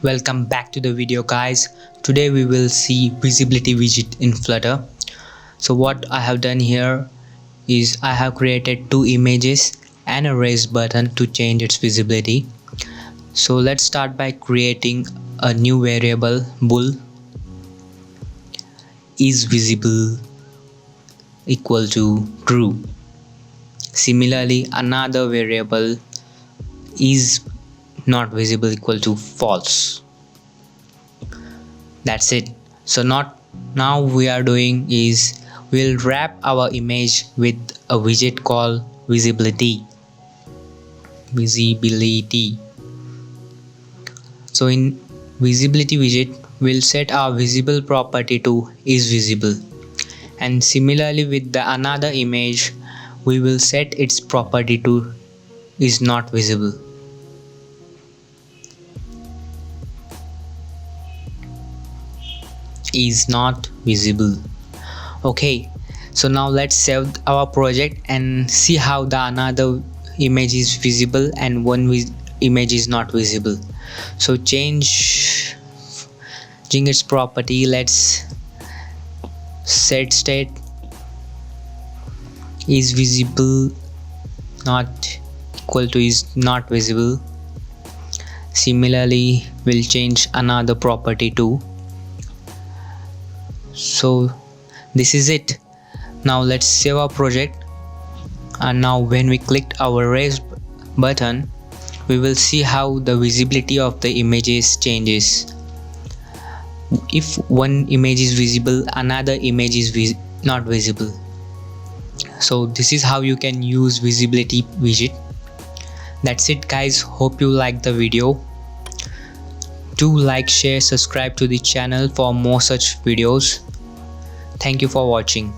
Welcome back to the video, guys. Today we will see visibility widget in Flutter. So what I have done here is I have created two images and a raise button to change its visibility. So let's start by creating a new variable bool is visible equal to true. Similarly, another variable is not visible equal to false. That's it. So now we are doing is we'll wrap our image with a widget called visibility. So in visibility widget, we'll set our visible property to is visible, and similarly with the another image we will set its property to is not visible. Is not visible. Okay, so now let's save our project and see how the another image is visible and one image is not visible. So changing its property, let's set state is visible not equal to is not visible. Similarly, we'll change another property too. So this is it. Now let's save our project, and now when we clicked our raise button, we will see how the visibility of the images changes. If one image is visible, another image is not visible. So this is how you can use visibility widget. That's it, guys. Hope you liked the video. Do like, share, subscribe to the channel for more such videos. Thank you for watching.